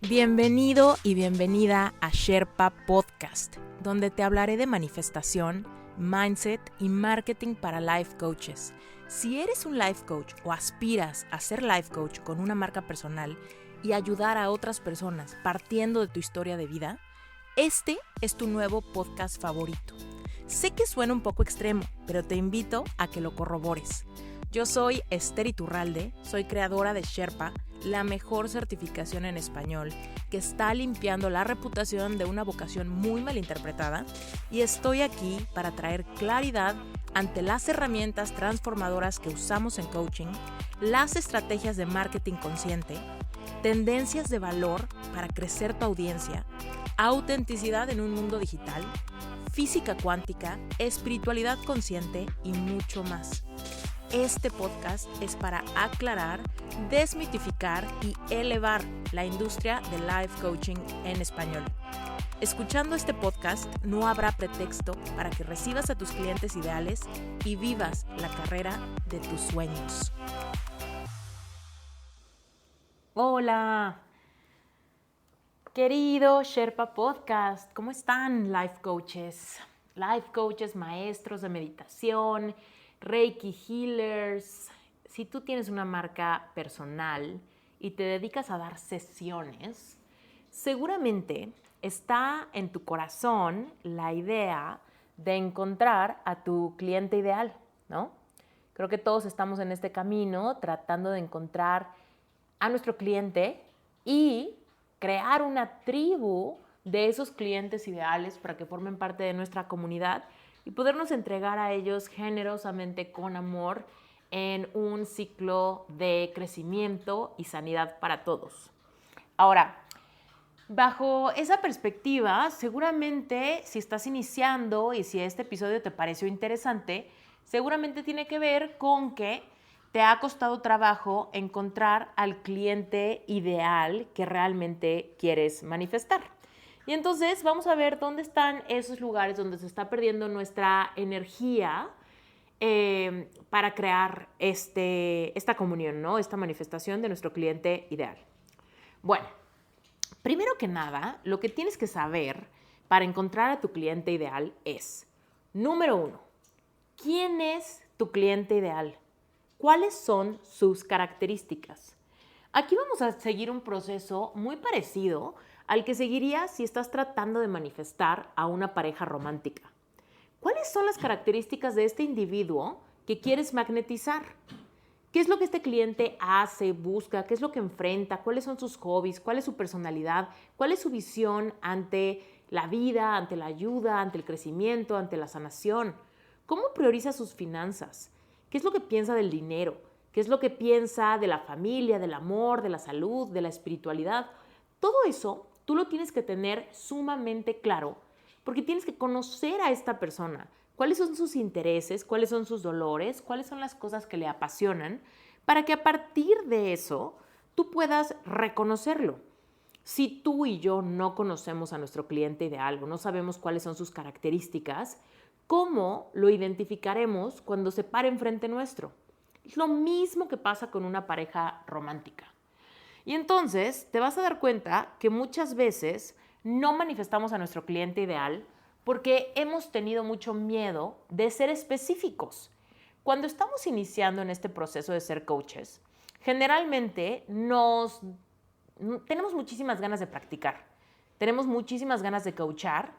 Bienvenido y bienvenida a Sherpa Podcast, donde te hablaré de manifestación, mindset y marketing para life coaches. Si eres un life coach o aspiras a ser life coach con una marca personal y ayudar a otras personas partiendo de tu historia de vida, este es tu nuevo podcast favorito. Sé que suena un poco extremo, pero te invito a que lo corrobores. Yo soy Esther Iturralde, soy creadora de Sherpa, la mejor certificación en español que está limpiando la reputación de una vocación muy mal interpretada, y estoy aquí para traer claridad ante las herramientas transformadoras que usamos en coaching, las estrategias de marketing consciente, tendencias de valor para crecer tu audiencia, autenticidad en un mundo digital, física cuántica, espiritualidad consciente y mucho más. Este podcast es para aclarar, desmitificar y elevar la industria del life coaching en español. Escuchando este podcast no habrá pretexto para que recibas a tus clientes ideales y vivas la carrera de tus sueños. Hola, querido Sherpa Podcast, ¿cómo están life coaches? Life coaches, maestros de meditación, Reiki healers. Si tú tienes una marca personal y te dedicas a dar sesiones, seguramente está en tu corazón la idea de encontrar a tu cliente ideal, ¿no? Creo que todos estamos en este camino tratando de encontrar a nuestro cliente y crear una tribu de esos clientes ideales para que formen parte de nuestra comunidad y podernos entregar a ellos generosamente con amor en un ciclo de crecimiento y sanidad para todos. Ahora, bajo esa perspectiva, seguramente si estás iniciando y si este episodio te pareció interesante, seguramente tiene que ver con que te ha costado trabajo encontrar al cliente ideal que realmente quieres manifestar. Y entonces vamos a ver dónde están esos lugares donde se está perdiendo nuestra energía para crear esta comunión, ¿no? Esta manifestación de nuestro cliente ideal. Bueno, primero que nada, lo que tienes que saber para encontrar a tu cliente ideal es, número 1, ¿quién es tu cliente ideal? ¿Cuáles son sus características? Aquí vamos a seguir un proceso muy parecido al que seguirías si estás tratando de manifestar a una pareja romántica. ¿Cuáles son las características de este individuo que quieres magnetizar? ¿Qué es lo que este cliente hace, busca? ¿Qué es lo que enfrenta? ¿Cuáles son sus hobbies? ¿Cuál es su personalidad? ¿Cuál es su visión ante la vida, ante la ayuda, ante el crecimiento, ante la sanación? ¿Cómo prioriza sus finanzas? ¿Qué es lo que piensa del dinero? ¿Qué es lo que piensa de la familia, del amor, de la salud, de la espiritualidad? Todo eso tú lo tienes que tener sumamente claro porque tienes que conocer a esta persona. ¿Cuáles son sus intereses? ¿Cuáles son sus dolores? ¿Cuáles son las cosas que le apasionan? Para que a partir de eso tú puedas reconocerlo. Si tú y yo no conocemos a nuestro cliente ideal o no sabemos cuáles son sus características, ¿cómo lo identificaremos cuando se pare enfrente nuestro? Es lo mismo que pasa con una pareja romántica. Y entonces te vas a dar cuenta que muchas veces no manifestamos a nuestro cliente ideal porque hemos tenido mucho miedo de ser específicos. Cuando estamos iniciando en este proceso de ser coaches, generalmente tenemos muchísimas ganas de practicar, tenemos muchísimas ganas de coachar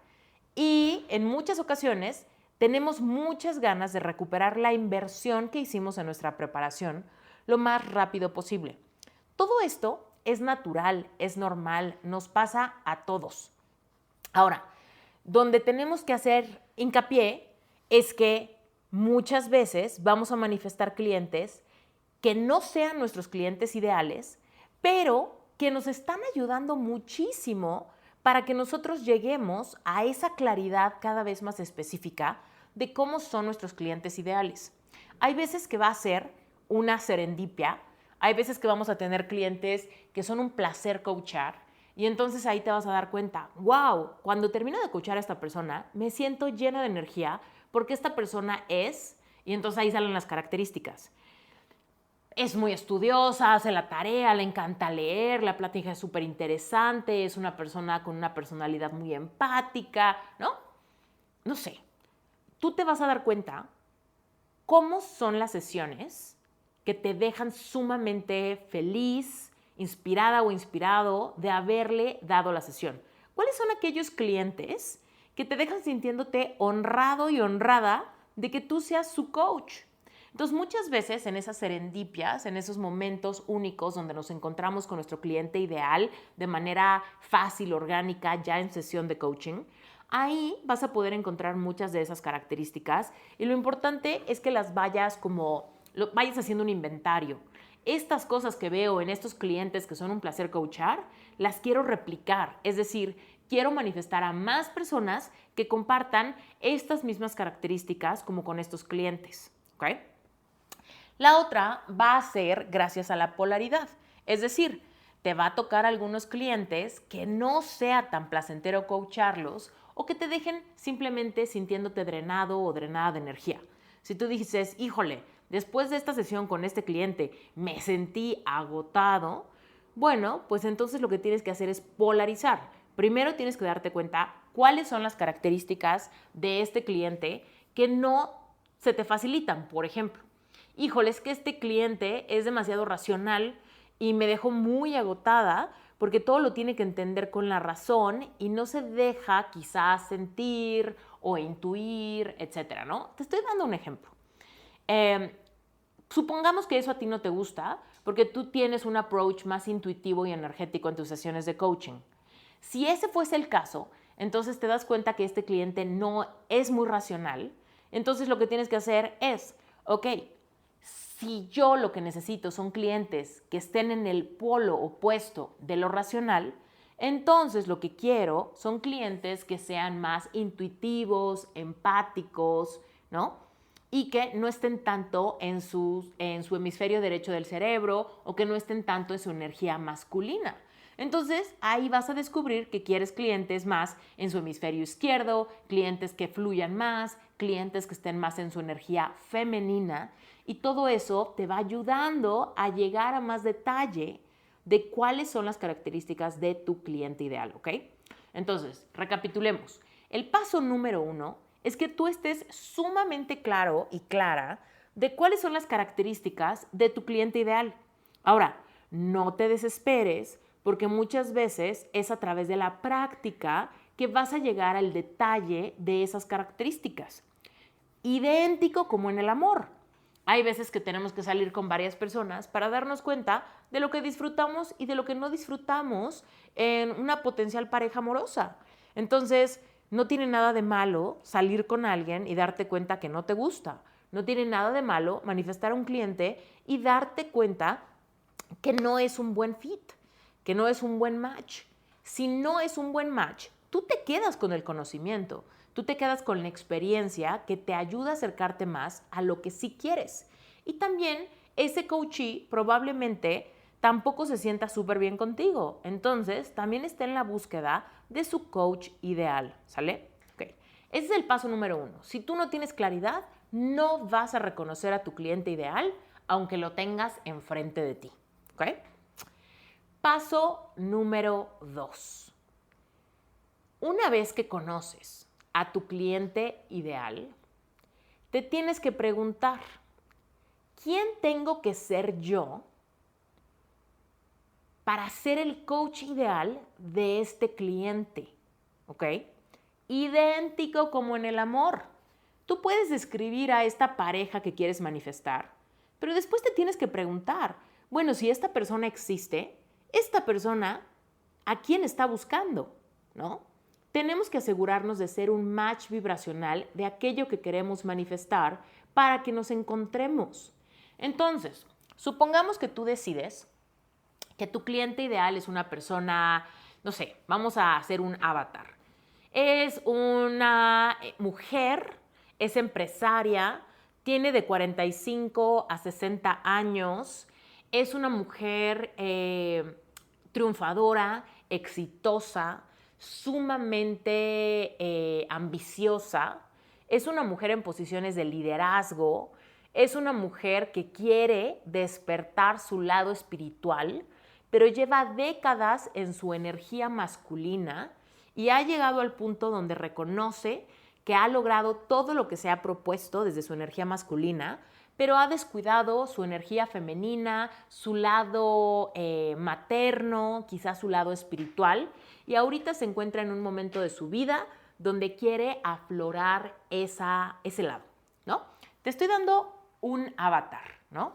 y en muchas ocasiones tenemos muchas ganas de recuperar la inversión que hicimos en nuestra preparación lo más rápido posible. Todo esto es natural, es normal, nos pasa a todos. Ahora, donde tenemos que hacer hincapié es que muchas veces vamos a manifestar clientes que no sean nuestros clientes ideales, pero que nos están ayudando muchísimo para que nosotros lleguemos a esa claridad cada vez más específica de cómo son nuestros clientes ideales. Hay veces que va a ser una serendipia. Hay veces que vamos a tener clientes que son un placer coachar y entonces ahí te vas a dar cuenta, wow, cuando termino de coachar a esta persona, me siento llena de energía porque esta persona es, y entonces ahí salen las características. es muy estudiosa, hace la tarea, le encanta leer, la plática es súper interesante, es una persona con una personalidad muy empática, ¿no? No sé, tú te vas a dar cuenta cómo son las sesiones que te dejan sumamente feliz, inspirada o inspirado de haberle dado la sesión. ¿Cuáles son aquellos clientes que te dejan sintiéndote honrado y honrada de que tú seas su coach? Entonces, muchas veces en esas serendipias, en esos momentos únicos donde nos encontramos con nuestro cliente ideal de manera fácil, orgánica, ya en sesión de coaching, ahí vas a poder encontrar muchas de esas características y lo importante es que las vayas vayas haciendo un inventario. Estas cosas que veo en estos clientes que son un placer coachar, las quiero replicar, es decir, quiero manifestar a más personas que compartan estas mismas características como con estos clientes, ¿ok? La otra va a ser gracias a la polaridad, es decir, te va a tocar a algunos clientes que no sea tan placentero coacharlos o que te dejen simplemente sintiéndote drenado o drenada de energía. Si tú dices, híjole, después de esta sesión con este cliente me sentí agotado, bueno, pues entonces lo que tienes que hacer es polarizar. Primero tienes que darte cuenta cuáles son las características de este cliente que no se te facilitan. Por ejemplo, híjole, es que este cliente es demasiado racional y me dejó muy agotada porque todo lo tiene que entender con la razón y no se deja quizás sentir o intuir, etcétera, ¿no? Te estoy dando un ejemplo. Supongamos que eso a ti no te gusta porque tú tienes un approach más intuitivo y energético en tus sesiones de coaching. Si ese fuese el caso, entonces te das cuenta que este cliente no es muy racional. Entonces lo que tienes que hacer es, ok, si yo lo que necesito son clientes que estén en el polo opuesto de lo racional, entonces lo que quiero son clientes que sean más intuitivos, empáticos, ¿no? Y que no estén tanto en su hemisferio derecho del cerebro o que no estén tanto en su energía masculina. Entonces, ahí vas a descubrir que quieres clientes más en su hemisferio izquierdo, clientes que fluyan más, clientes que estén más en su energía femenina y todo eso te va ayudando a llegar a más detalle de cuáles son las características de tu cliente ideal, ¿ok? Entonces, recapitulemos. El paso número 1 es que tú estés sumamente claro y clara de cuáles son las características de tu cliente ideal. Ahora, no te desesperes porque muchas veces es a través de la práctica que vas a llegar al detalle de esas características. Idéntico como en el amor. Hay veces que tenemos que salir con varias personas para darnos cuenta de lo que disfrutamos y de lo que no disfrutamos en una potencial pareja amorosa. Entonces, no tiene nada de malo salir con alguien y darte cuenta que no te gusta. No tiene nada de malo manifestar a un cliente y darte cuenta que no es un buen fit, que no es un buen match. Si no es un buen match, tú te quedas con el conocimiento, tú te quedas con la experiencia que te ayuda a acercarte más a lo que sí quieres. Y también ese coachee probablemente tampoco se sienta súper bien contigo. Entonces, también está en la búsqueda de su coach ideal, ¿sale? Ok. Ese es el paso número 1. Si tú no tienes claridad, no vas a reconocer a tu cliente ideal, aunque lo tengas enfrente de ti, ¿ok? Paso número 2. Una vez que conoces a tu cliente ideal, te tienes que preguntar, ¿quién tengo que ser yo para ser el coach ideal de este cliente? ¿Ok? Idéntico como en el amor. Tú puedes describir a esta pareja que quieres manifestar, pero después te tienes que preguntar, bueno, si esta persona existe, esta persona, ¿a quién está buscando? ¿No? Tenemos que asegurarnos de ser un match vibracional de aquello que queremos manifestar para que nos encontremos. Entonces, supongamos que tú decides que tu cliente ideal es una persona, no sé, vamos a hacer un avatar. Es una mujer, es empresaria, tiene de 45 a 60 años, es una mujer triunfadora, exitosa, sumamente ambiciosa, es una mujer en posiciones de liderazgo, Es una mujer que quiere despertar su lado espiritual, pero lleva décadas en su energía masculina y ha llegado al punto donde reconoce que ha logrado todo lo que se ha propuesto desde su energía masculina, pero ha descuidado su energía femenina, su lado materno, quizás su lado espiritual, y ahorita se encuentra en un momento de su vida donde quiere aflorar ese lado, ¿no? Te estoy dando un avatar, ¿no?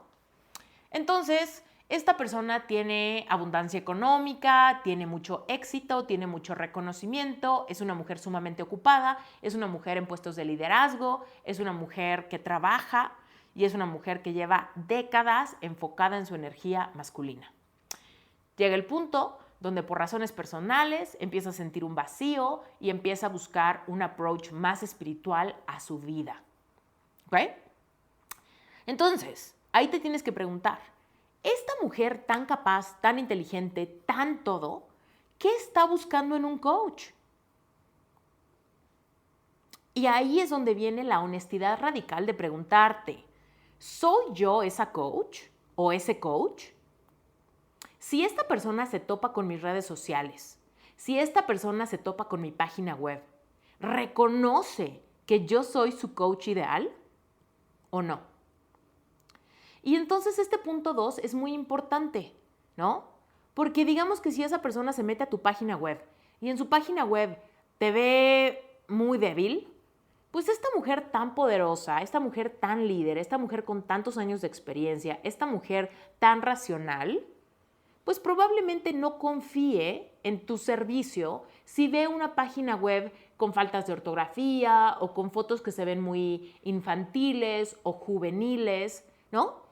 Entonces, esta persona tiene abundancia económica, tiene mucho éxito, tiene mucho reconocimiento, es una mujer sumamente ocupada, es una mujer en puestos de liderazgo, es una mujer que trabaja y es una mujer que lleva décadas enfocada en su energía masculina. Llega el punto donde por razones personales empieza a sentir un vacío y empieza a buscar un approach más espiritual a su vida. ¿Ok? Entonces, ahí te tienes que preguntar, esta mujer tan capaz, tan inteligente, tan todo, ¿qué está buscando en un coach? Y ahí es donde viene la honestidad radical de preguntarte, ¿soy yo esa coach o ese coach? Si esta persona se topa con mis redes sociales, si esta persona se topa con mi página web, ¿reconoce que yo soy su coach ideal o no? Y entonces este punto 2 es muy importante, ¿no? Porque digamos que si esa persona se mete a tu página web y en su página web te ve muy débil, pues esta mujer tan poderosa, esta mujer tan líder, esta mujer con tantos años de experiencia, esta mujer tan racional, pues probablemente no confíe en tu servicio si ve una página web con faltas de ortografía o con fotos que se ven muy infantiles o juveniles, ¿no?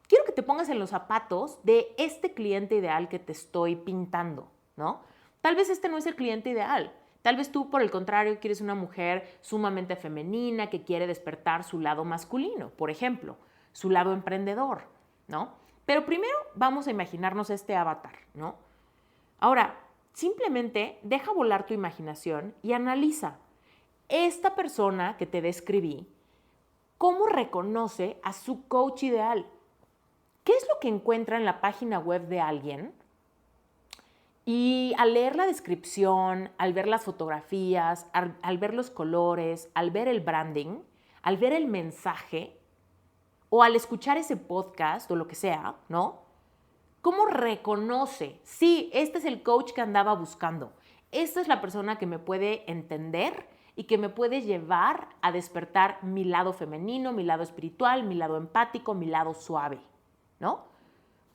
Quiero que te pongas en los zapatos de este cliente ideal que te estoy pintando, ¿no? Tal vez este no es el cliente ideal. Tal vez tú, por el contrario, quieres una mujer sumamente femenina que quiere despertar su lado masculino, por ejemplo, su lado emprendedor, ¿no? Pero primero vamos a imaginarnos este avatar, ¿no? Ahora, simplemente deja volar tu imaginación y analiza. Esta persona que te describí, ¿cómo reconoce a su coach ideal? ¿Qué es lo que encuentra en la página web de alguien? Y al leer la descripción, al ver las fotografías, al ver los colores, al ver el branding, al ver el mensaje, o al escuchar ese podcast o lo que sea, ¿no? ¿Cómo reconoce? Sí, este es el coach que andaba buscando. Esta es la persona que me puede entender y que me puede llevar a despertar mi lado femenino, mi lado espiritual, mi lado empático, mi lado suave, ¿no?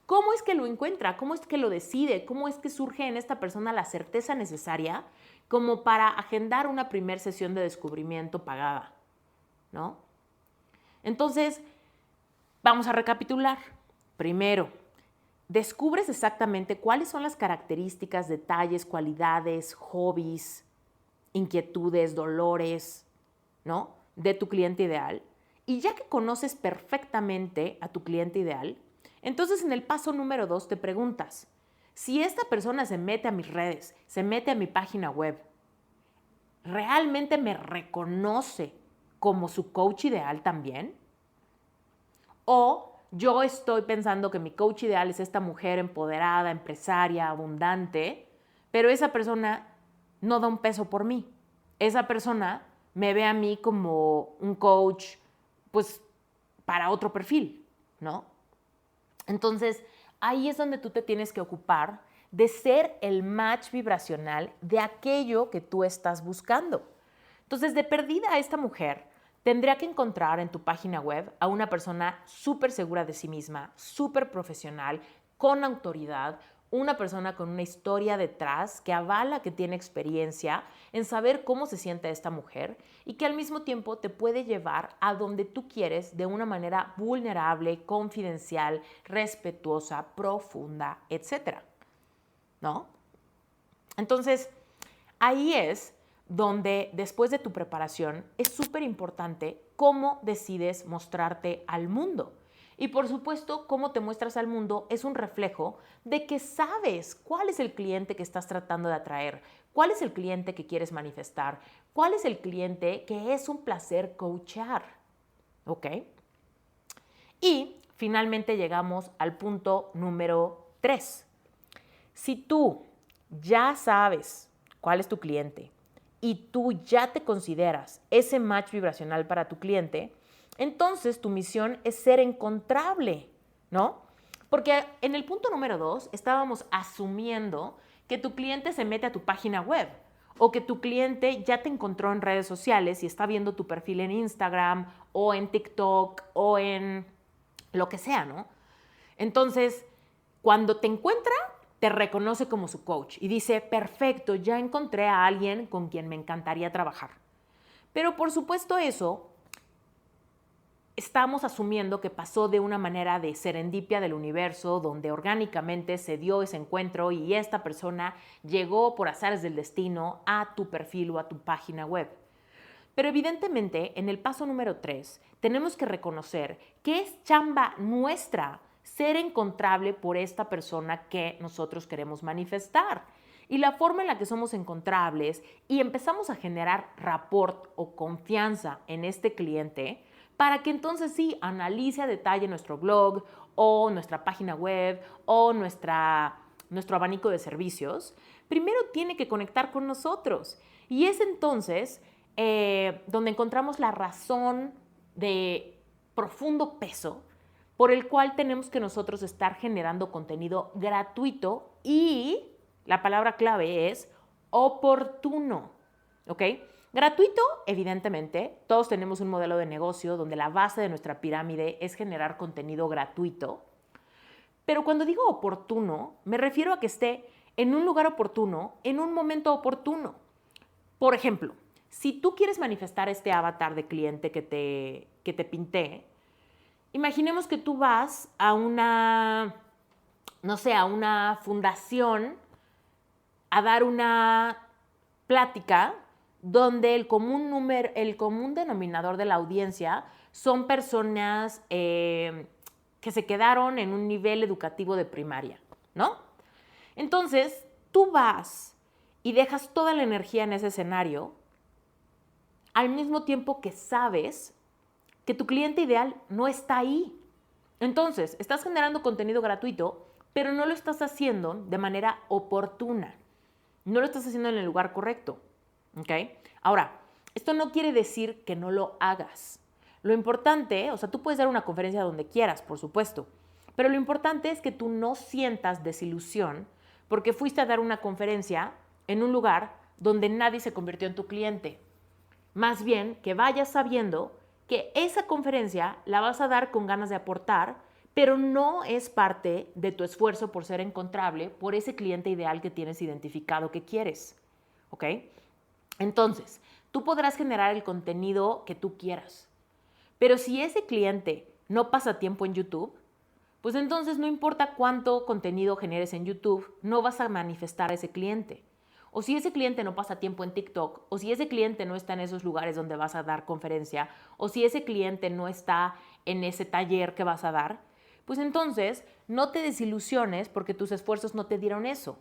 ¿Cómo es que lo encuentra? ¿Cómo es que lo decide? ¿Cómo es que surge en esta persona la certeza necesaria como para agendar una primera sesión de descubrimiento pagada, ¿no? Entonces, vamos a recapitular. Primero, descubres exactamente cuáles son las características, detalles, cualidades, hobbies, inquietudes, dolores, ¿no? De tu cliente ideal. Y ya que conoces perfectamente a tu cliente ideal, entonces en el paso número 2 te preguntas, si esta persona se mete a mis redes, se mete a mi página web, ¿realmente me reconoce como su coach ideal también? O yo estoy pensando que mi coach ideal es esta mujer empoderada, empresaria, abundante, pero esa persona no da un peso por mí. Esa persona me ve a mí como un coach, pues, para otro perfil, ¿no? Entonces, ahí es donde tú te tienes que ocupar de ser el match vibracional de aquello que tú estás buscando. Entonces, de perdida a esta mujer, tendría que encontrar en tu página web a una persona súper segura de sí misma, súper profesional, con autoridad, una persona con una historia detrás que avala que tiene experiencia en saber cómo se siente esta mujer y que al mismo tiempo te puede llevar a donde tú quieres de una manera vulnerable, confidencial, respetuosa, profunda, etcétera, ¿no? Entonces, ahí es donde después de tu preparación es súper importante cómo decides mostrarte al mundo. Y por supuesto, cómo te muestras al mundo es un reflejo de que sabes cuál es el cliente que estás tratando de atraer, cuál es el cliente que quieres manifestar, cuál es el cliente que es un placer coachar. ¿Ok? Y finalmente llegamos al punto número 3. Si tú ya sabes cuál es tu cliente y tú ya te consideras ese match vibracional para tu cliente, entonces tu misión es ser encontrable, ¿no? Porque en el punto número 2 estábamos asumiendo que tu cliente se mete a tu página web o que tu cliente ya te encontró en redes sociales y está viendo tu perfil en Instagram o en TikTok o en lo que sea, ¿no? Entonces, cuando te encuentra, te reconoce como su coach y dice, perfecto, ya encontré a alguien con quien me encantaría trabajar. Pero por supuesto eso, estamos asumiendo que pasó de una manera de serendipia del universo, donde orgánicamente se dio ese encuentro y esta persona llegó por azares del destino a tu perfil o a tu página web. Pero evidentemente, en el paso número 3, tenemos que reconocer que es chamba nuestra ser encontrable por esta persona que nosotros queremos manifestar. Y la forma en la que somos encontrables y empezamos a generar rapport o confianza en este cliente para que entonces sí analice a detalle nuestro blog o nuestra página web o nuestro abanico de servicios, primero tiene que conectar con nosotros. Y es entonces donde encontramos la razón de profundo peso por el cual tenemos que nosotros estar generando contenido gratuito y la palabra clave es oportuno, ¿ok? Gratuito, evidentemente, todos tenemos un modelo de negocio donde la base de nuestra pirámide es generar contenido gratuito, pero cuando digo oportuno, me refiero a que esté en un lugar oportuno, en un momento oportuno. Por ejemplo, si tú quieres manifestar este avatar de cliente que te pinté, imaginemos que tú vas a una, no sé, a una fundación a dar una plática donde el común denominador de la audiencia son personas que se quedaron en un nivel educativo de primaria, ¿no? Entonces, tú vas y dejas toda la energía en ese escenario al mismo tiempo que sabes que tu cliente ideal no está ahí. Entonces, estás generando contenido gratuito, pero no lo estás haciendo de manera oportuna. No lo estás haciendo en el lugar correcto. ¿Ok? Ahora, esto no quiere decir que no lo hagas. Lo importante, o sea, tú puedes dar una conferencia donde quieras, por supuesto, pero lo importante es que tú no sientas desilusión porque fuiste a dar una conferencia en un lugar donde nadie se convirtió en tu cliente. Más bien que vayas sabiendo que esa conferencia la vas a dar con ganas de aportar, pero no es parte de tu esfuerzo por ser encontrable por ese cliente ideal que tienes identificado que quieres. ¿Ok? Entonces, tú podrás generar el contenido que tú quieras, pero si ese cliente no pasa tiempo en YouTube, pues entonces no importa cuánto contenido generes en YouTube, no vas a manifestar a ese cliente. O si ese cliente no pasa tiempo en TikTok, o si ese cliente no está en esos lugares donde vas a dar conferencia, o si ese cliente no está en ese taller que vas a dar, pues entonces no te desilusiones porque tus esfuerzos no te dieron eso.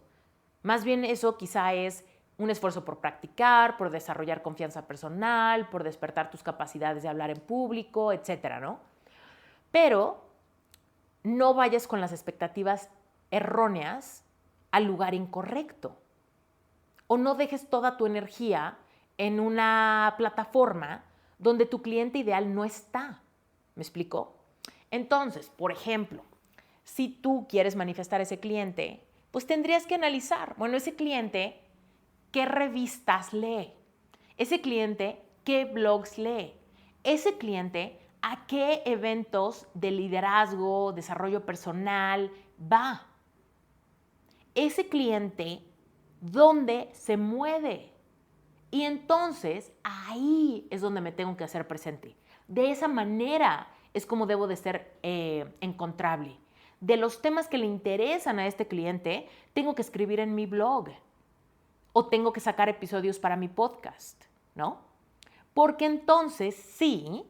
Más bien eso quizá es un esfuerzo por practicar, por desarrollar confianza personal, por despertar tus capacidades de hablar en público, etcétera, ¿no? Pero no vayas con las expectativas erróneas al lugar incorrecto. O no dejes toda tu energía en una plataforma donde tu cliente ideal no está. ¿Me explico? Entonces, por ejemplo, si tú quieres manifestar a ese cliente, pues tendrías que analizar, bueno, ese cliente, ¿qué revistas lee? Ese cliente, ¿qué blogs lee? Ese cliente, ¿a qué eventos de liderazgo, desarrollo personal va? Ese cliente, ¿dónde se mueve? Y entonces ahí es donde me tengo que hacer presente. De esa manera es como debo de ser encontrable. De los temas que le interesan a este cliente, tengo que escribir en mi blog o tengo que sacar episodios para mi podcast, ¿no? Porque entonces sí,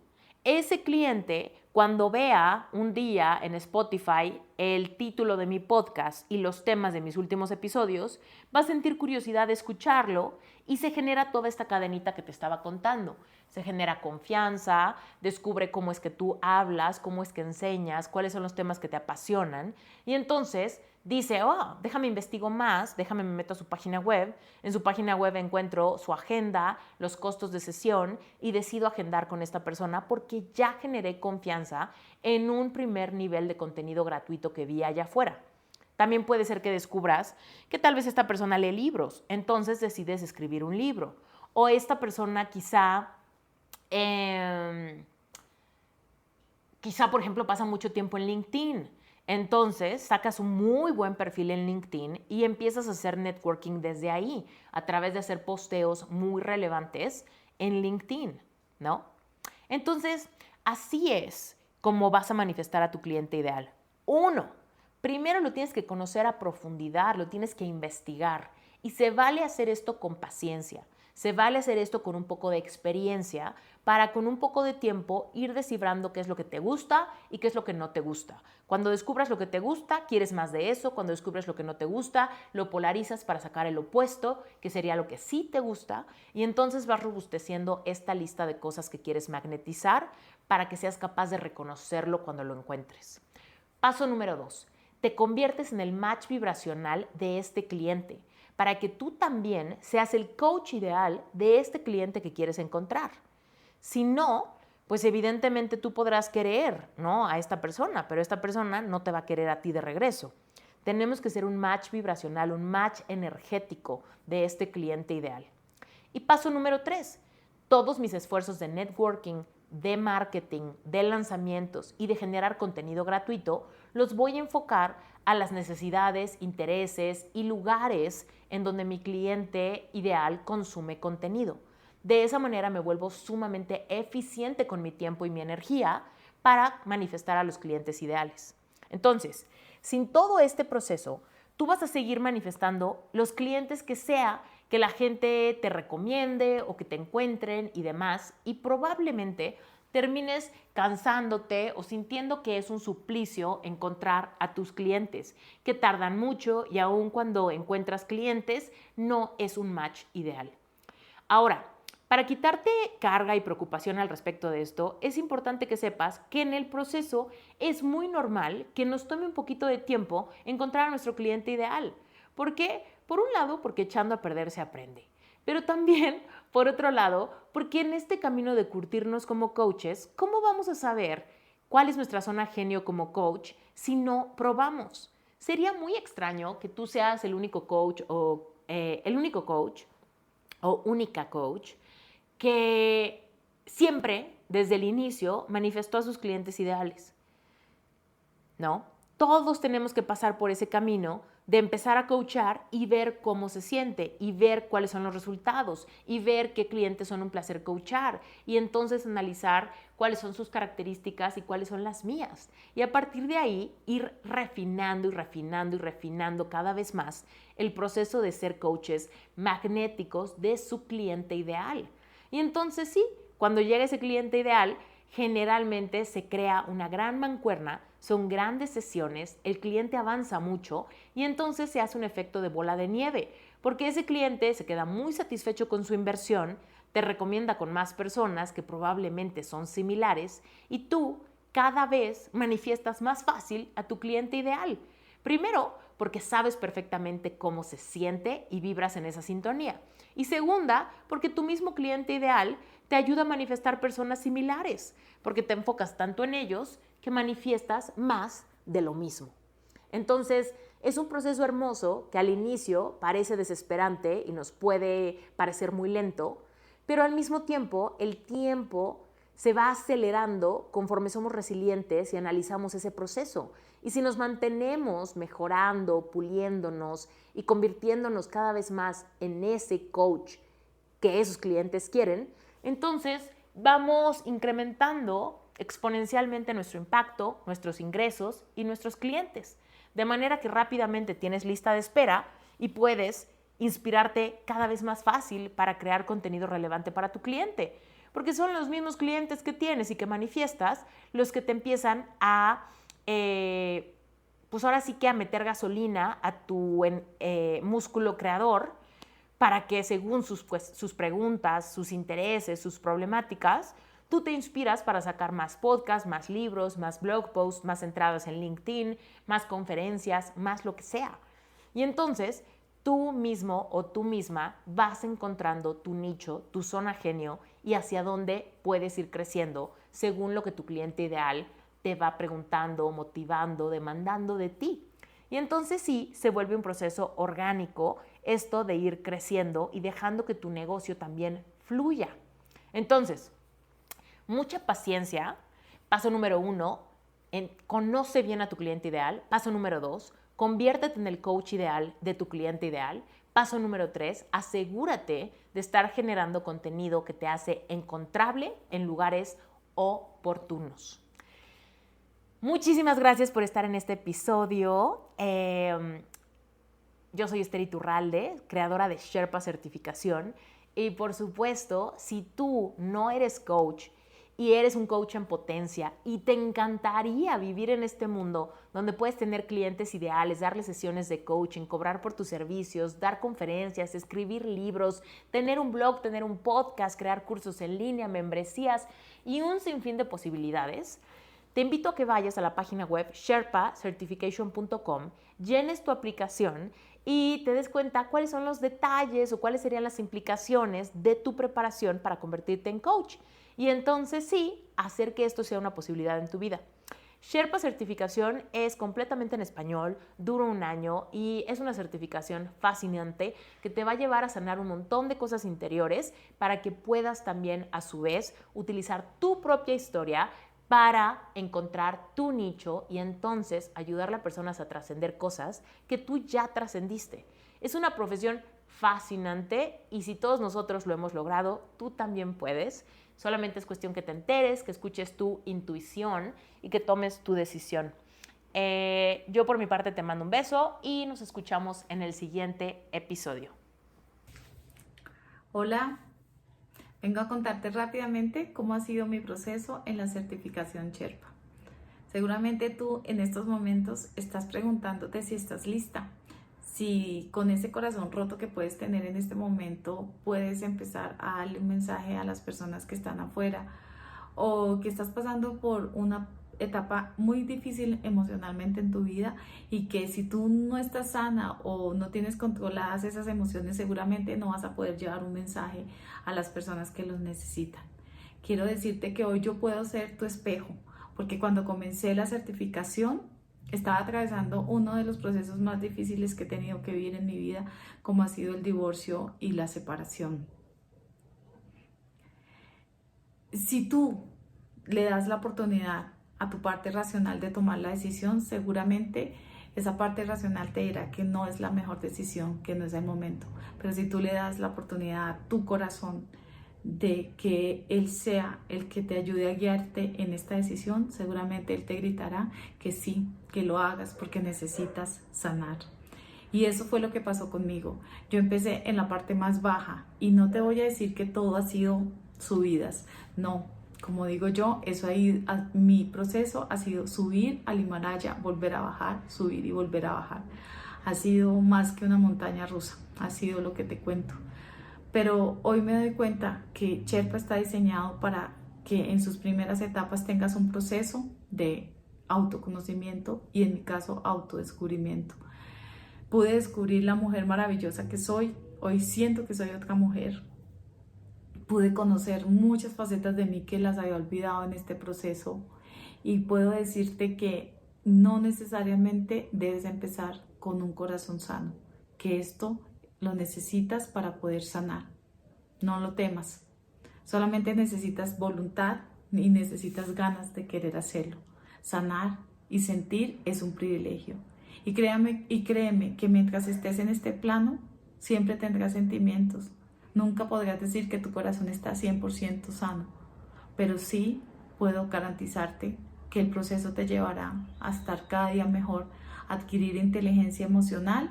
ese cliente cuando vea un día en Spotify el título de mi podcast y los temas de mis últimos episodios, va a sentir curiosidad de escucharlo y se genera toda esta cadenita que te estaba contando. se genera confianza, descubre cómo es que tú hablas, cómo es que enseñas, cuáles son los temas que te apasionan y entonces dice, déjame investigo más, déjame me meto a su página web, en su página web encuentro su agenda, los costos de sesión y decido agendar con esta persona porque ya generé confianza en un primer nivel de contenido gratuito que vi allá afuera. También puede ser que descubras que tal vez esta persona lee libros, entonces decides escribir un libro. O esta persona quizá, por ejemplo, pasa mucho tiempo en LinkedIn. Entonces, sacas un muy buen perfil en LinkedIn y empiezas a hacer networking desde ahí, a través de hacer posteos muy relevantes en LinkedIn, ¿no? Entonces, así es como vas a manifestar a tu cliente ideal. 1, primero lo tienes que conocer a profundidad, lo tienes que investigar. Y se vale hacer esto con paciencia. Se vale hacer esto con un poco de experiencia para con un poco de tiempo ir descifrando qué es lo que te gusta y qué es lo que no te gusta. Cuando descubras lo que te gusta, quieres más de eso. Cuando descubres lo que no te gusta, lo polarizas para sacar el opuesto, que sería lo que sí te gusta. Y entonces vas robusteciendo esta lista de cosas que quieres magnetizar para que seas capaz de reconocerlo cuando lo encuentres. Paso número 2. Te conviertes en el match vibracional de este cliente, para que tú también seas el coach ideal de este cliente que quieres encontrar. Si no, pues evidentemente tú podrás querer, ¿no?, a esta persona, pero esta persona no te va a querer a ti de regreso. Tenemos que ser un match vibracional, un match energético de este cliente ideal. Y paso número 3, todos mis esfuerzos de networking, de marketing, de lanzamientos y de generar contenido gratuito, los voy a enfocar a las necesidades, intereses y lugares en donde mi cliente ideal consume contenido. De esa manera me vuelvo sumamente eficiente con mi tiempo y mi energía para manifestar a los clientes ideales. Entonces, sin todo este proceso, tú vas a seguir manifestando los clientes que sea que la gente te recomiende o que te encuentren y demás, y probablemente termines cansándote o sintiendo que es un suplicio encontrar a tus clientes, que tardan mucho y aun cuando encuentras clientes, no es un match ideal. Ahora, para quitarte carga y preocupación al respecto de esto, es importante que sepas que en el proceso es muy normal que nos tome un poquito de tiempo encontrar a nuestro cliente ideal. ¿Por qué? Por un lado, porque echando a perder se aprende. Pero también, por otro lado, porque en este camino de curtirnos como coaches, ¿cómo vamos a saber cuál es nuestra zona genio como coach si no probamos? Sería muy extraño que tú seas el único coach o única coach que siempre, desde el inicio, manifestó a sus clientes ideales, ¿no? Todos tenemos que pasar por ese camino de empezar a coachar y ver cómo se siente y ver cuáles son los resultados y ver qué clientes son un placer coachar y entonces analizar cuáles son sus características y cuáles son las mías. Y a partir de ahí ir refinando y refinando y refinando cada vez más el proceso de ser coaches magnéticos de su cliente ideal. Y entonces sí, cuando llega ese cliente ideal, generalmente se crea una gran mancuerna, son grandes sesiones, el cliente avanza mucho y entonces se hace un efecto de bola de nieve, porque ese cliente se queda muy satisfecho con su inversión, te recomienda con más personas que probablemente son similares y tú cada vez manifiestas más fácil a tu cliente ideal. Primero, porque sabes perfectamente cómo se siente y vibras en esa sintonía. Y segunda, porque tu mismo cliente ideal te ayuda a manifestar personas similares, porque te enfocas tanto en ellos que manifiestas más de lo mismo. Entonces, es un proceso hermoso que al inicio parece desesperante y nos puede parecer muy lento, pero al mismo tiempo el tiempo se va acelerando conforme somos resilientes y analizamos ese proceso. Y si nos mantenemos mejorando, puliéndonos y convirtiéndonos cada vez más en ese coach que esos clientes quieren, entonces vamos incrementando exponencialmente nuestro impacto, nuestros ingresos y nuestros clientes. De manera que rápidamente tienes lista de espera y puedes inspirarte cada vez más fácil para crear contenido relevante para tu cliente. Porque son los mismos clientes que tienes y que manifiestas los que te empiezan a, pues ahora sí que a meter gasolina a tu músculo creador para que según sus preguntas, sus intereses, sus problemáticas, tú te inspiras para sacar más podcasts, más libros, más blog posts, más entradas en LinkedIn, más conferencias, más lo que sea. Y entonces tú mismo o tú misma vas encontrando tu nicho, tu zona genio y hacia dónde puedes ir creciendo según lo que tu cliente ideal te va preguntando, motivando, demandando de ti. Y entonces sí, se vuelve un proceso orgánico esto de ir creciendo y dejando que tu negocio también fluya. Entonces, mucha paciencia. Paso número 1, conoce bien a tu cliente ideal. Paso número 2, conviértete en el coach ideal de tu cliente ideal. Paso número 3, asegúrate de estar generando contenido que te hace encontrable en lugares oportunos. Muchísimas gracias por estar en este episodio. Yo soy Esther Iturralde, creadora de Sherpa Certificación. Y por supuesto, si tú no eres coach y eres un coach en potencia y te encantaría vivir en este mundo donde puedes tener clientes ideales, darles sesiones de coaching, cobrar por tus servicios, dar conferencias, escribir libros, tener un blog, tener un podcast, crear cursos en línea, membresías y un sinfín de posibilidades, te invito a que vayas a la página web sherpacertification.com, llenes tu aplicación y te des cuenta cuáles son los detalles o cuáles serían las implicaciones de tu preparación para convertirte en coach. Y entonces sí, hacer que esto sea una posibilidad en tu vida. Sherpa Certificación es completamente en español, dura 1 año y es una certificación fascinante que te va a llevar a sanar un montón de cosas interiores para que puedas también a su vez utilizar tu propia historia para encontrar tu nicho y entonces ayudarle a personas a trascender cosas que tú ya trascendiste. Es una profesión fascinante y si todos nosotros lo hemos logrado, tú también puedes. Solamente es cuestión que te enteres, que escuches tu intuición y que tomes tu decisión. Yo por mi parte te mando un beso y nos escuchamos en el siguiente episodio. Hola, vengo a contarte rápidamente cómo ha sido mi proceso en la certificación Sherpa. Seguramente tú en estos momentos estás preguntándote si estás lista, si con ese corazón roto que puedes tener en este momento puedes empezar a darle un mensaje a las personas que están afuera o que estás pasando por una etapa muy difícil emocionalmente en tu vida y que si tú no estás sana o no tienes controladas esas emociones seguramente no vas a poder llevar un mensaje a las personas que los necesitan. Quiero decirte que hoy yo puedo ser tu espejo porque cuando comencé la certificación estaba atravesando uno de los procesos más difíciles que he tenido que vivir en mi vida, como ha sido el divorcio y la separación. Si tú le das la oportunidad a tu parte racional de tomar la decisión, seguramente esa parte racional te dirá que no es la mejor decisión, que no es el momento. Pero si tú le das la oportunidad a tu corazón de que Él sea el que te ayude a guiarte en esta decisión, seguramente Él te gritará que sí, que lo hagas porque necesitas sanar. Y eso fue lo que pasó conmigo. Yo empecé en la parte más baja y no te voy a decir que todo ha sido subidas, no. Como digo yo, mi proceso ha sido subir al Himalaya, volver a bajar, subir y volver a bajar. Ha sido más que una montaña rusa, ha sido lo que te cuento. Pero hoy me doy cuenta que Sherpa está diseñado para que en sus primeras etapas tengas un proceso de autoconocimiento y en mi caso autodescubrimiento. Pude descubrir la mujer maravillosa que soy, hoy siento que soy otra mujer. Pude conocer muchas facetas de mí que las había olvidado en este proceso y puedo decirte que no necesariamente debes empezar con un corazón sano, que esto lo necesitas para poder sanar. No lo temas, solamente necesitas voluntad y necesitas ganas de querer hacerlo. Sanar y sentir es un privilegio. Y créeme que mientras estés en este plano, siempre tendrás sentimientos. Nunca podrás decir que tu corazón está 100% sano, pero sí puedo garantizarte que el proceso te llevará a estar cada día mejor, a adquirir inteligencia emocional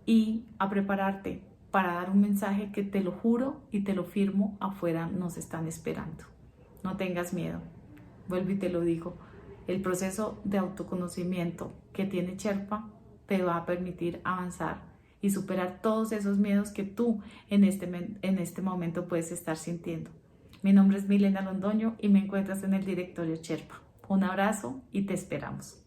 y a prepararte para dar un mensaje que te lo juro y te lo firmo, afuera nos están esperando. No tengas miedo, vuelvo y te lo digo, el proceso de autoconocimiento que tiene Sherpa te va a permitir avanzar y superar todos esos miedos que tú en este momento puedes estar sintiendo. Mi nombre es Milena Londoño y me encuentras en el Directorio Sherpa. Un abrazo y te esperamos.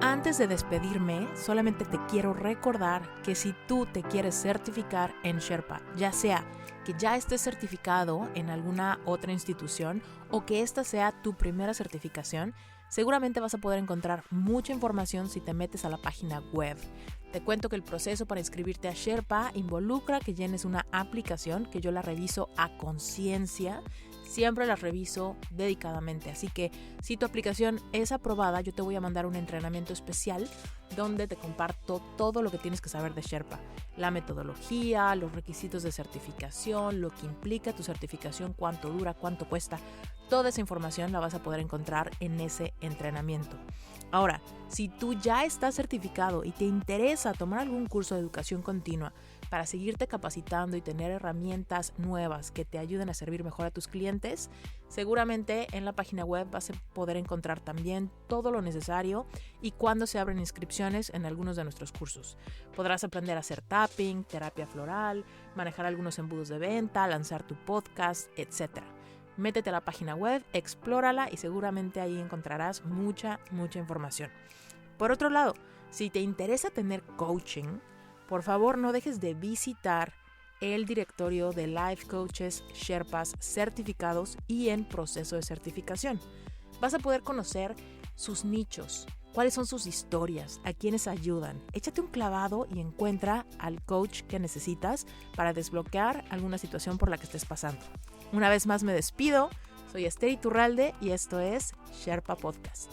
Antes de despedirme, solamente te quiero recordar que si tú te quieres certificar en Sherpa, ya sea que ya estés certificado en alguna otra institución o que esta sea tu primera certificación, seguramente vas a poder encontrar mucha información si te metes a la página web. Te cuento que el proceso para inscribirte a Sherpa involucra que llenes una aplicación que yo la reviso a conciencia. Siempre las reviso dedicadamente, así que si tu aplicación es aprobada, yo te voy a mandar un entrenamiento especial donde te comparto todo lo que tienes que saber de Sherpa, la metodología, los requisitos de certificación, lo que implica tu certificación, cuánto dura, cuánto cuesta. Toda esa información la vas a poder encontrar en ese entrenamiento. Ahora, si tú ya estás certificado y te interesa tomar algún curso de educación continua para seguirte capacitando y tener herramientas nuevas que te ayuden a servir mejor a tus clientes, seguramente en la página web vas a poder encontrar también todo lo necesario y cuándo se abren inscripciones en algunos de nuestros cursos. Podrás aprender a hacer tapping, terapia floral, manejar algunos embudos de venta, lanzar tu podcast, etc. Métete a la página web, explórala y seguramente ahí encontrarás mucha información. Por otro lado, si te interesa tener coaching, por favor no dejes de visitar el directorio de Life Coaches Sherpas certificados y en proceso de certificación. Vas a poder conocer sus nichos, cuáles son sus historias, a quiénes ayudan. Échate un clavado y encuentra al coach que necesitas para desbloquear alguna situación por la que estés pasando. Una vez más me despido, soy Esther Iturralde y esto es Sherpa Podcast.